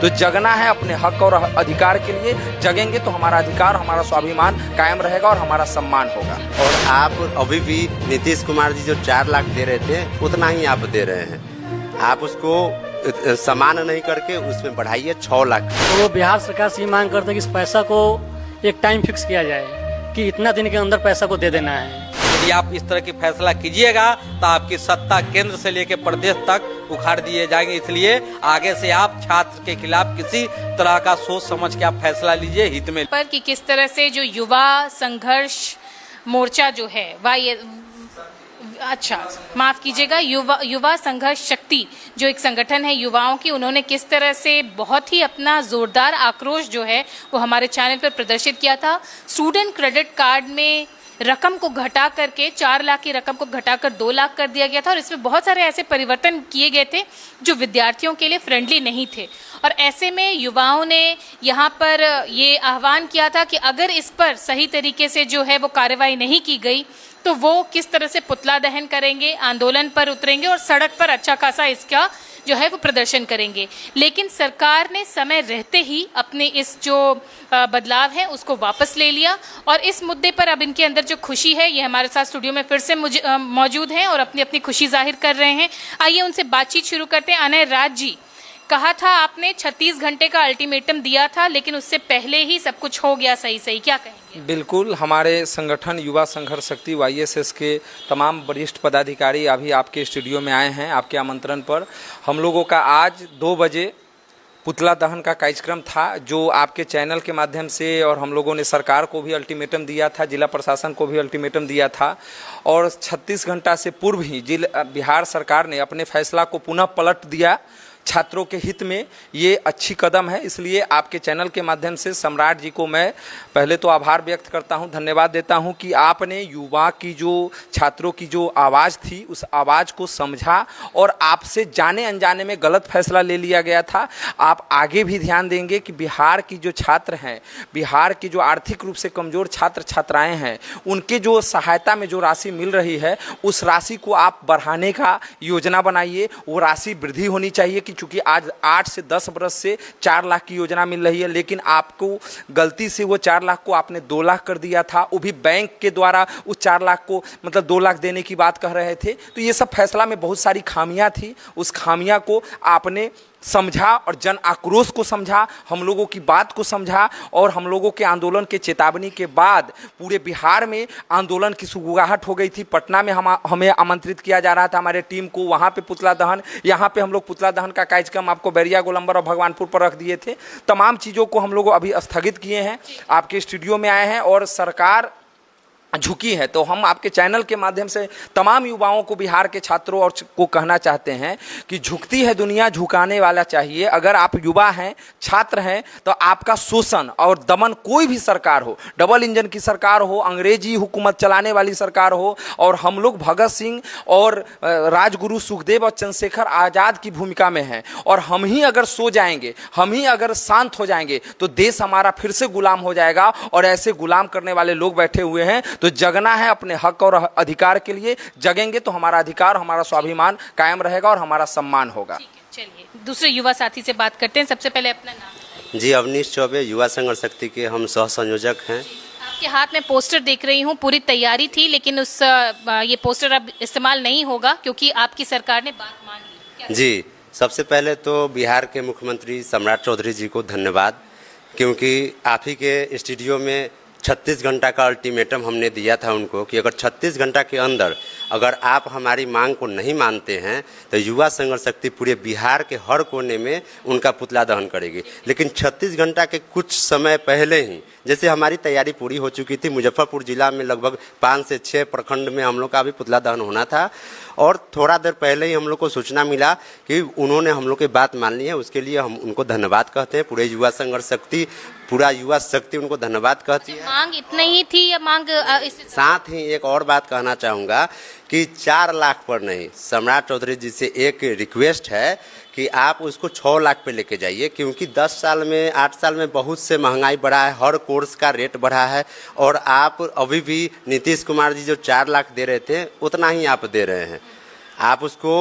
तो जगना है अपने हक और अधिकार के लिए। जगेंगे तो हमारा अधिकार, हमारा स्वाभिमान कायम रहेगा और हमारा सम्मान होगा। और आप अभी भी नीतीश कुमार जी जो 4 लाख दे रहे थे उतना ही आप दे रहे हैं, आप उसको समान नहीं करके उसमें बढ़ाइए 6 लाख। तो वो बिहार सरकार से ये मांग करते हैं कि इस पैसा को एक टाइम फिक्स किया जाए कि इतना दिन के अंदर पैसा को दे देना है। यदि आप इस तरह की फैसला कीजिएगा तो आपकी सत्ता केंद्र से लेकर प्रदेश तक उखाड़ दिए जाएंगे। इसलिए आगे से आप छात्र के खिलाफ किसी तरह का सोच समझ के आप फैसला लीजिए हित में। पर कि किस तरह से जो युवा संघर्ष मोर्चा जो है माफ कीजिएगा, युवा संघर्ष शक्ति जो एक संगठन है युवाओं की, उन्होंने किस तरह से बहुत ही अपना जोरदार आक्रोश जो है वो हमारे चैनल पर प्रदर्शित किया था। स्टूडेंट क्रेडिट कार्ड में रकम को घटा करके 4 लाख की रकम को घटाकर 2 लाख कर दिया गया था और इसमें बहुत सारे ऐसे परिवर्तन किए गए थे जो विद्यार्थियों के लिए फ्रेंडली नहीं थे। और ऐसे में युवाओं ने यहाँ पर ये आह्वान किया था कि अगर इस पर सही तरीके से जो है वो कार्रवाई नहीं की गई तो वो किस तरह से पुतला दहन करेंगे, आंदोलन पर उतरेंगे और सड़क पर अच्छा खासा इसका जो है वो प्रदर्शन करेंगे। लेकिन सरकार ने समय रहते ही अपने इस जो बदलाव है उसको वापस ले लिया और इस मुद्दे पर अब इनके अंदर जो खुशी है, ये हमारे साथ स्टूडियो में फिर से मौजूद हैं और अपनी अपनी खुशी जाहिर कर रहे हैं। आइए उनसे बातचीत शुरू करते हैं। अनय राज जी, कहा था आपने 36 घंटे का अल्टीमेटम दिया था लेकिन उससे पहले ही सब कुछ हो गया सही, क्या कहेंगे? बिल्कुल, हमारे संगठन युवा संघर्ष शक्ति YSS के तमाम वरिष्ठ पदाधिकारी अभी आपके स्टूडियो में आए हैं आपके आमंत्रण पर। हम लोगों का आज 2 बजे पुतला दहन का कार्यक्रम था जो आपके चैनल के माध्यम से, और हम लोगों ने सरकार को भी अल्टीमेटम दिया था, जिला प्रशासन को भी अल्टीमेटम दिया था और 36 घंटा से पूर्व ही बिहार सरकार ने अपने फैसला को पुनः पलट दिया छात्रों के हित में। ये अच्छी कदम है, इसलिए आपके चैनल के माध्यम से सम्राट जी को मैं पहले तो आभार व्यक्त करता हूं, धन्यवाद देता हूं कि आपने युवा की जो छात्रों की जो आवाज़ थी उस आवाज़ को समझा और आपसे जाने अनजाने में गलत फैसला ले लिया गया था। आप आगे भी ध्यान देंगे कि बिहार की जो छात्र हैं, बिहार की जो आर्थिक रूप से कमज़ोर छात्र छात्राएँ हैं, उनके जो सहायता में जो राशि मिल रही है उस राशि को आप बढ़ाने का योजना बनाइए। वो राशि वृद्धि होनी चाहिए कि चूंकि आज 8 से 10 बरस से 4 लाख की योजना मिल रही है, लेकिन आपको गलती से वो 4 लाख को आपने 2 लाख कर दिया था, वो भी बैंक के द्वारा उस 4 लाख को मतलब 2 लाख देने की बात कह रहे थे। तो ये सब फैसला में बहुत सारी खामियां थी, उस खामियां को आपने समझा और जन आक्रोश को समझा, हम लोगों की बात को समझा और हम लोगों के आंदोलन के चेतावनी के बाद पूरे बिहार में आंदोलन की सुगबुगाहट हो गई थी। पटना में हमें आमंत्रित किया जा रहा था हमारे टीम को, वहाँ पे पुतला दहन, यहाँ पे हम लोग पुतला दहन का कार्यक्रम आपको बैरिया, गोलंबर और भगवानपुर पर रख दिए थे। तमाम चीज़ों को हम लोग अभी स्थगित किए हैं, आपके स्टूडियो में आए हैं और सरकार झुकी है। तो हम आपके चैनल के माध्यम से तमाम युवाओं को, बिहार के छात्रों और को कहना चाहते हैं कि झुकती है दुनिया, झुकाने वाला चाहिए। अगर आप युवा हैं, छात्र हैं, तो आपका शोषण और दमन कोई भी सरकार हो, डबल इंजन की सरकार हो, अंग्रेजी हुकूमत चलाने वाली सरकार हो, और हम लोग भगत सिंह और राजगुरु सुखदेव और चंद्रशेखर आज़ाद की भूमिका में हैं और हम ही अगर सो जाएंगे, हम ही अगर शांत हो जाएंगे तो देश हमारा फिर से गुलाम हो जाएगा। और ऐसे गुलाम करने वाले लोग बैठे हुए हैं, तो जगना है अपने हक और अधिकार के लिए। जगेंगे तो हमारा अधिकार, हमारा स्वाभिमान कायम रहेगा और हमारा सम्मान होगा। चलिए दूसरे युवा साथी से बात करते हैं। सबसे पहले अपना नाम। जी, अवनीश चौबे, युवा संघर्ष शक्ति के हम सह संयोजक हैं। आपके हाथ में पोस्टर देख रही हूँ, पूरी तैयारी थी लेकिन ये पोस्टर अब इस्तेमाल नहीं होगा क्योंकि आपकी सरकार ने बात मान ली। जी, सबसे पहले तो बिहार के मुख्यमंत्री सम्राट चौधरी जी को धन्यवाद, क्योंकि आप ही के स्टूडियो में 36 घंटा का अल्टीमेटम हमने दिया था उनको कि अगर 36 घंटा के अंदर अगर आप हमारी मांग को नहीं मानते हैं तो युवा संघर्ष शक्ति पूरे बिहार के हर कोने में उनका पुतला दहन करेगी। लेकिन 36 घंटा के कुछ समय पहले ही, जैसे हमारी तैयारी पूरी हो चुकी थी, मुजफ्फरपुर जिला में लगभग 5 से 6 प्रखंड में हम लोग का भी पुतला दहन होना था और थोड़ा देर पहले ही हम लोग को सूचना मिला कि उन्होंने हम लोग की बात मान ली है। उसके लिए हम उनको धन्यवाद कहते हैं, पूरे युवा संघर्ष शक्ति, पूरा युवा शक्ति उनको धन्यवाद कहती है। मांग इतनी ही थी या मांग साथ ही एक और बात कहना चाहूँगा कि 4 लाख पर नहीं, सम्राट चौधरी जी से एक रिक्वेस्ट है कि आप उसको 6 लाख पे लेके जाइए, क्योंकि 10 साल में 8 साल में बहुत से महंगाई बढ़ा है, हर कोर्स का रेट बढ़ा है और आप अभी भी नीतीश कुमार जी जो 4 लाख दे रहे थे उतना ही आप दे रहे हैं। आप उसको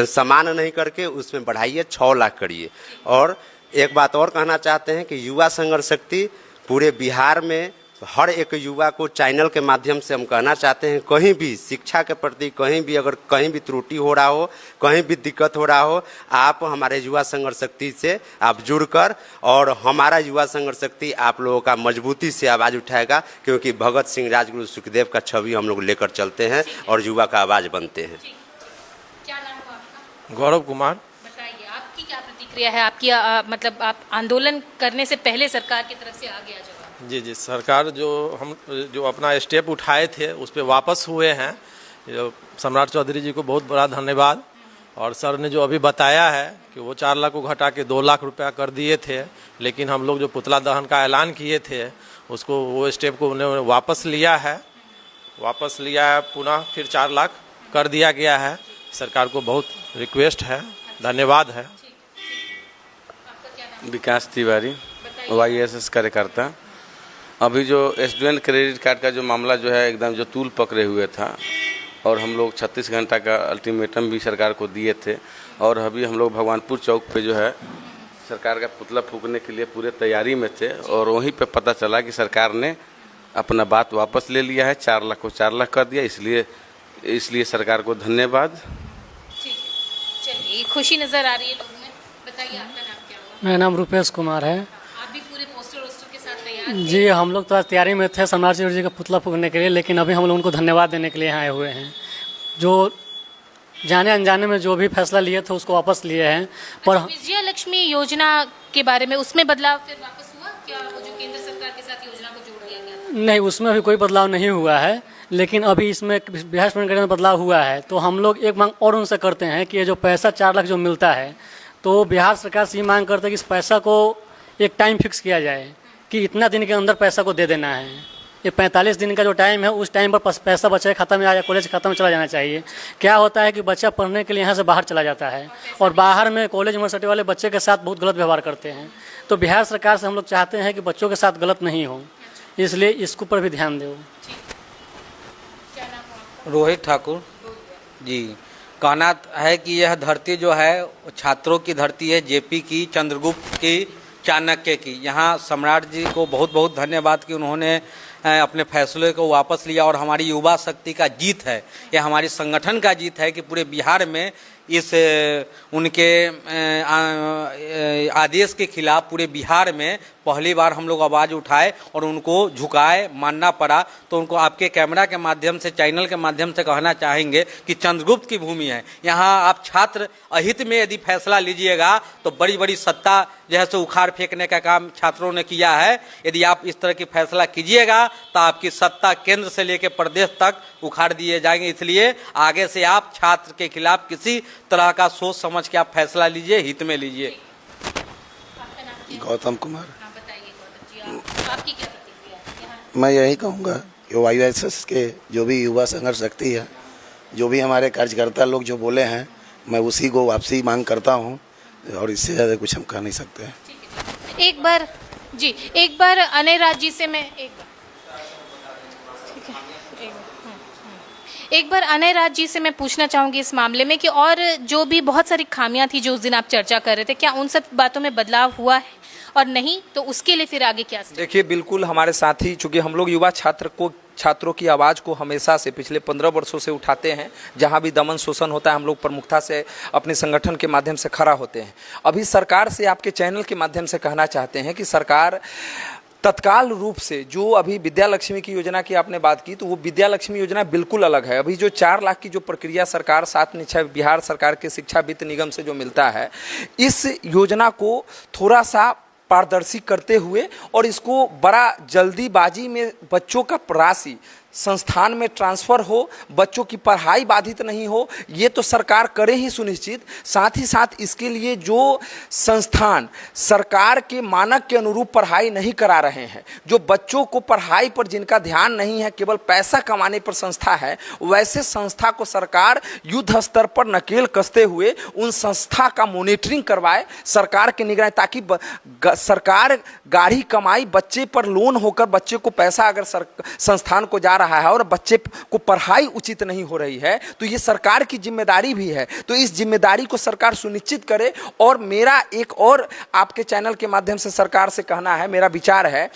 समान नहीं करके उसमें बढ़ाइए, 6 लाख करिए। और एक बात और कहना चाहते हैं कि युवा संघर्ष शक्ति पूरे बिहार में हर एक युवा को चैनल के माध्यम से हम कहना चाहते हैं, कहीं भी शिक्षा के प्रति कहीं भी अगर कहीं भी त्रुटि हो रहा हो, कहीं भी दिक्कत हो रहा हो, आप हमारे युवा संघर्ष शक्ति से आप जुड़कर, और हमारा युवा संघर्ष शक्ति आप लोगों का मजबूती से आवाज़ उठाएगा, क्योंकि भगत सिंह, राजगुरु, सुखदेव का छवि हम लोग लेकर चलते हैं और युवा का आवाज़ बनते हैं। क्या नाम हुआ आपका? गौरव कुमार। बताइए आपकी क्या प्रतिक्रिया है, आपकी मतलब आप आंदोलन करने से पहले सरकार की तरफ से आ गया जवाब? जी, सरकार जो अपना स्टेप उठाए थे उस पर वापस हुए हैं। सम्राट चौधरी जी को बहुत बड़ा धन्यवाद। और सर ने जो अभी बताया है कि वो 4 लाख को घटा के 2 लाख रुपया कर दिए थे, लेकिन हम लोग जो पुतला दहन का ऐलान किए थे उसको, वो स्टेप को उन्होंने वापस लिया है, पुनः फिर 4 लाख कर दिया गया है। सरकार को बहुत रिक्वेस्ट है, धन्यवाद है। विकास तिवारी, YSS कार्यकर्ता। अभी जो स्टूडेंट क्रेडिट कार्ड का जो मामला जो है एकदम जो तूल पकड़े हुए था, और हम लोग 36 घंटा का अल्टीमेटम भी सरकार को दिए थे, और अभी हम लोग भगवानपुर चौक पे जो है सरकार का पुतला फूंकने के लिए पूरे तैयारी में थे, और वहीं पे पता चला कि सरकार ने अपना बात वापस ले लिया है, 4 लाख को 4 लाख कर दिया। इसलिए सरकार को धन्यवाद। चलिए, खुशी नजर आ रही है लोगों में। बताइए आपका नाम क्या हुआ? मेरा नाम रुपेश कुमार है। आप भी पूरे पोस्टर वोस्टर के साथ तैयार थे? जी, हम लोग तो आज तैयारी में थे सम्राट चौधरी जी का पुतला फूंकने के लिए, लेकिन अभी हम लोग उनको धन्यवाद देने के लिए आए हुए हैं। जो जाने अनजाने में जो भी फैसला लिए थे उसको वापस लिए हैं। पर विजय लक्ष्मी योजना के बारे में उसमें बदलाव फिर वापस हुआ क्या? वो जो केंद्र सरकार के साथ योजना को जोड़ दिया गया? नहीं, उसमें अभी कोई बदलाव नहीं हुआ है, लेकिन अभी इसमें बिहार स्टूडेंट क्रेडिट में बदलाव हुआ है। तो हम लोग एक मांग और उनसे करते हैं कि ये जो पैसा 4 लाख जो मिलता है, तो बिहार सरकार से ये मांग करते हैं कि इस पैसा को एक टाइम फिक्स किया जाए कि इतना दिन के अंदर पैसा को दे देना है। ये 45 दिन का जो टाइम है, उस टाइम पर पैसा बच्चे के खाता में या कॉलेज के खाता में चला जाना चाहिए। क्या होता है कि बच्चा पढ़ने के लिए यहाँ से बाहर चला जाता है, और बाहर में कॉलेज यूनिवर्सिटी वाले बच्चे के साथ बहुत गलत व्यवहार करते हैं। तो बिहार सरकार से हम लोग चाहते हैं कि बच्चों के साथ गलत नहीं हो, इसलिए इसके ऊपर भी ध्यान दो। रोहित ठाकुर जी। कहना है कि यह धरती जो है छात्रों की धरती है, जेपी की, चंद्रगुप्त की, चाणक्य की। यहाँ सम्राट जी को बहुत बहुत धन्यवाद कि उन्होंने अपने फैसले को वापस लिया, और हमारी युवा शक्ति का जीत है, यह हमारी संगठन का जीत है कि पूरे बिहार में इस उनके आदेश के खिलाफ पूरे बिहार में पहली बार हम लोग आवाज़ उठाए और उनको झुकाए, मानना पड़ा। तो उनको आपके कैमरा के माध्यम से, चैनल के माध्यम से कहना चाहेंगे कि चंद्रगुप्त की भूमि है, यहाँ आप छात्र अहित में यदि फैसला लीजिएगा तो बड़ी बड़ी सत्ता जो है सो उखाड़ फेंकने का काम छात्रों ने किया है। यदि आप इस तरह की फैसला कीजिएगा तो आपकी सत्ता केंद्र से लेकर प्रदेश तक उखाड़ दिए जाएंगे। इसलिए आगे से आप छात्र के खिलाफ किसी तरह का सोच समझ के आप फैसला लीजिए, हित में लीजिए। गौतम कुमार। बताइए गौतम जी, आपकी क्या प्रतिक्रिया है? मैं यही कहूँगा कि YSS के जो भी युवा संघर्ष शक्ति है, जो भी हमारे कार्यकर्ता लोग जो बोले हैं, मैं उसी को वापसी मांग करता हूँ, और इससे ज़्यादा कुछ हम कर नहीं सकते हैं। एक बार अनेराज जी से मैं एक बार अनेराज जी से मैं पूछना चाहूँगी इस मामले में कि और जो भी बहुत सारी खामियां थी जो उस दिन आप चर्चा कर रहे थे, क्या उन सब बातों में बदलाव हुआ है, और नहीं तो उसके लिए फिर आगे क्या? देखिए, बिल्कुल हमारे साथी, चूँकि हम लोग युवा छात्रों की आवाज़ को हमेशा से पिछले 15 वर्षों से उठाते हैं। जहां भी दमन शोषण होता है हम लोग प्रमुखता से अपने संगठन के माध्यम से खड़ा होते हैं। अभी सरकार से आपके चैनल के माध्यम से कहना चाहते हैं कि सरकार तत्काल रूप से, जो अभी विद्या लक्ष्मी की योजना की आपने बात की, तो वो विद्या लक्ष्मी योजना बिल्कुल अलग है। अभी जो 4 लाख की जो प्रक्रिया सरकार 7 निश्चय बिहार सरकार के शिक्षा वित्त निगम से जो मिलता है, इस योजना को थोड़ा सा पारदर्शी करते हुए और इसको बड़ा जल्दीबाजी में बच्चों का राशि संस्थान में ट्रांसफ़र हो, बच्चों की पढ़ाई बाधित नहीं हो, ये तो सरकार करे ही सुनिश्चित। साथ ही साथ इसके लिए जो संस्थान सरकार के मानक के अनुरूप पढ़ाई नहीं करा रहे हैं, जो बच्चों को पढ़ाई पर जिनका ध्यान नहीं है, केवल पैसा कमाने पर संस्था है, वैसे संस्था को सरकार युद्ध स्तर पर नकेल कसते हुए उन संस्था का मॉनिटरिंग करवाए, सरकार की निगरानी, ताकि सरकार गाढ़ी कमाई बच्चे पर लोन होकर बच्चे को पैसा अगर संस्थान को जा रहा रहा है और बच्चे को पढ़ाई उचित नहीं हो रही है तो ये सरकार की जिम्मेदारी भी है। तो इस जिम्मेदारी को सरकार सुनिश्चित करे। और मेरा एक और आपके चैनल के माध्यम से सरकार से कहना है, मेरा विचार है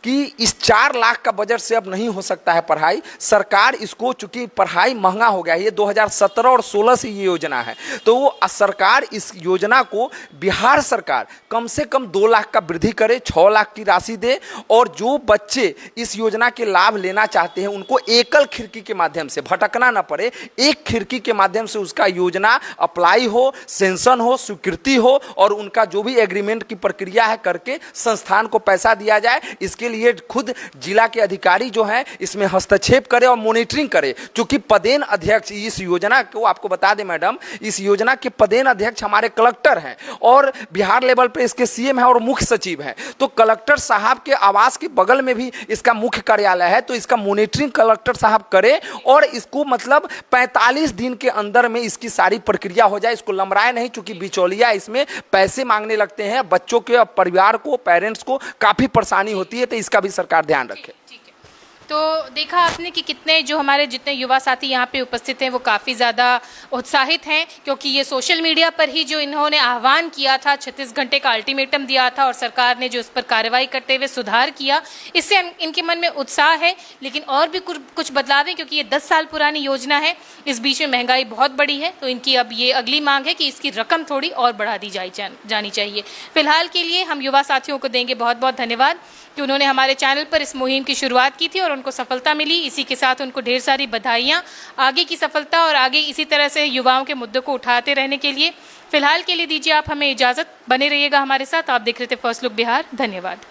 कि इस 4 लाख का बजट से अब नहीं हो सकता है पढ़ाई। सरकार इसको, चूंकि पढ़ाई महंगा हो गया है, ये 2017 और 16 से ये योजना है, तो वो सरकार इस योजना को, बिहार सरकार कम से कम 2 लाख का वृद्धि करे, 6 लाख की राशि दे। और जो बच्चे इस योजना के लाभ लेना चाहते हैं उनको एकल खिड़की के माध्यम से भटकना ना पड़े, एक खिड़की के माध्यम से उसका योजना अप्लाई हो, सेंशन हो, स्वीकृति हो और उनका जो भी एग्रीमेंट की प्रक्रिया है करके संस्थान को पैसा दिया जाए। इसके लिए खुद जिला के अधिकारी जो हैं इसमें हस्तक्षेप करे और मॉनिटरिंग करे। क्योंकि पदेन अध्यक्ष इस योजना को, आपको बता दें मैडम, इस योजना के पदेन अध्यक्ष हमारे कलेक्टर हैं और बिहार लेवल पे इसके सीएम हैं और मुख्य सचिव हैं। तो कलेक्टर साहब के आवास के बगल में भी इसका मुख्य कार्यालय है। तो इसका मॉनिटरिंग कलेक्टर साहब करे और इसको मतलब 45 दिन के अंदर में इसकी सारी प्रक्रिया हो जाए, इसको लंबराए नहीं। चूंकि बिचौलिया इसमें पैसे मांगने लगते हैं, बच्चों के परिवार को, पेरेंट्स को काफी परेशानी होती है। तो इसका भी सरकार ध्यान रखे। तो देखा आपने कि कितने जो हमारे जितने युवा साथी यहाँ पे उपस्थित हैं वो काफ़ी ज़्यादा उत्साहित हैं, क्योंकि ये सोशल मीडिया पर ही जो इन्होंने आह्वान किया था, 36 घंटे का अल्टीमेटम दिया था और सरकार ने जो इस पर कार्रवाई करते हुए सुधार किया, इससे इनके मन में उत्साह है। लेकिन और भी कुछ बदलाव है, क्योंकि ये 10 साल पुरानी योजना है, इस बीच में महंगाई बहुत बड़ी है। तो इनकी अब ये अगली मांग है कि इसकी रकम थोड़ी और बढ़ा दी जानी चाहिए। फिलहाल के लिए हम युवा साथियों को देंगे बहुत बहुत धन्यवाद कि उन्होंने हमारे चैनल पर इस मुहिम की शुरुआत की थी और उनको सफलता मिली। इसी के साथ उनको ढेर सारी बधाइयाँ, आगे की सफलता और आगे इसी तरह से युवाओं के मुद्दों को उठाते रहने के लिए। फिलहाल के लिए दीजिए आप हमें इजाज़त, बने रहिएगा हमारे साथ। आप देख रहे थे फर्स्ट लुक बिहार। धन्यवाद।